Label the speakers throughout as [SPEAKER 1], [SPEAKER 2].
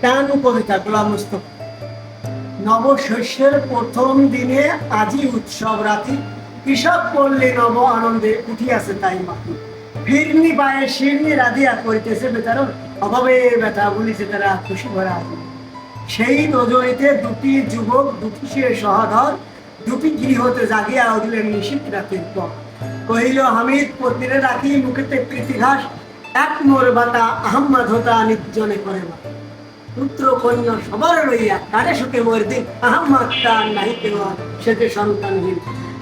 [SPEAKER 1] টান কবিতা গোলাম মুস্তফা। নবশস্যের প্রথম দিনে আজি উৎসব রাতি, কৃষক পল্লী নব আনন্দে উঠিয়াছে তাই মাটি। ফিরনি পায়ে শিরনি রাধিয়া করিতেছে বেচারণ, অভাবে ব্যথা বলিছে তারা খুশি ভরা আজি। সেই রজনীতে দুটি যুবক দুটি সে সহাধর, দুটি গৃহতে জাগিয়া উঠলেন নিশীত রাতের পর। কহিল হামিদ পত্নীরে রাখি মুখেতে প্রীতিঘাস, এক মোর বাতা আহম্মদ হতা নির্জনে করে বা। পুত্র কন্যা সবার লইয়া কারে সুখে মোর দিন, আহম্মদ তার নাহি কেউ সেতে সন্তানহীন।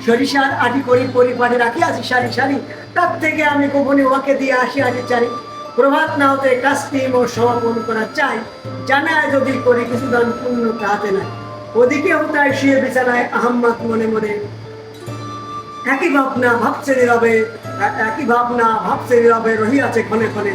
[SPEAKER 1] সরিষার আটি করি পরিপাটি রাখিয়াছি সারি সারি, তার থেকে আমি গোপনে ওকে দিয়ে আসি আজ চারি। প্রভাত না হতে কাজটি মোর সমাপন করা চাই, জানায় যদি করি কিছু দান পুণ্য তাহাতে নাই। ওদিকে হতায় শুয়ে বিছানায় আহম্মদ মনে মনে একই ভাবনা ভাবছে নীরবে, একই ভাবনা ভাবছে নীরবে রহিয়াছে ক্ষণে ক্ষণে।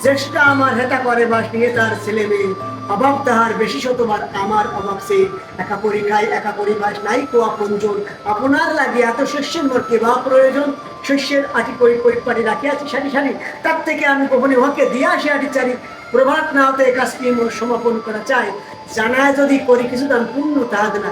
[SPEAKER 1] চেষ্টা আমার হেতা করে বাস নিয়ে তার ছেলে মেয়ে, অভাব তাহার বেশি শতবার আমার অভাব সে। একা পরীক্ষায় একা পরিবাস নাই কো আপনজন, আপনার লাগে এত শস্যের মোর কেবা প্রয়োজন। শস্যের আটি করি পরিপাটি রাখিয়াছি সারি সারি, তার থেকে আমি গোপনে উহাকে দিয়ে আসি আটি চারি। প্রভাত না হতে কাজটি মোর সমাপন করা চাই, জানায় যদি করি কিছু দান পুণ্য তাহাদ না।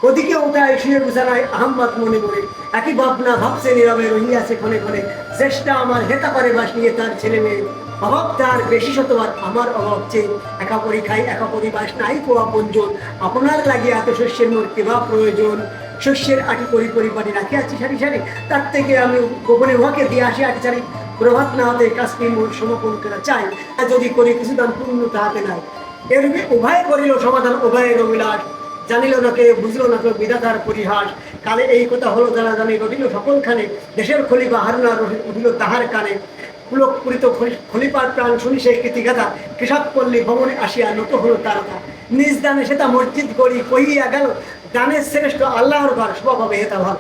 [SPEAKER 1] ওদিকে ওটায় শুয়ে বিছানায় আহম্মদ মনে মনে একই ভাবনা ভাবছে নীরবে রহিয়াছে ক্ষণে ক্ষণে। চেষ্টা আমার হেতা করে বাস নিয়ে তার ছেলে মেয়ে, অভাব তার বেশি শতবার আমার অভাব চেয়ে। একা পরীক্ষায় একা পরিবাস নাই কো আপনজন, আপনার লাগে এত শস্যের মোর কেবা প্রয়োজন। শস্যের আটি করি পরিপাটি রাখিয়াছি সারি সারি, তার থেকে আমি গোপনে উহাকে দিয়ে আসি আটি চারি। প্রভাত না হতে কাজটি মোর সমাপন করা চাই, যদি করি কিছু দান পূর্ণ তাহাতে নাই। এর উভয় করিল সমাধান উভয়ের অভিলাষ, জানিল না কে বুঝলো না কেউ বিধাতার পরিহাস। কালে এই কথা হলো জানা জানি রটিল সকলখানে, দেশের খলিফা হারুনা উঠিল তাহার কানে। পুলকপুরিত খলিফার প্রাণ শুনি সেই কীর্তিগাথা, কৃষক পল্লী ভবনে আসিয়া নত হলো তারকা। নিজ দানে সেটা মসজিদ গড়ি কহিয়া গেল, দানের শ্রেষ্ঠ আল্লাহর ঘর স্বভাবে হেতা ভালো।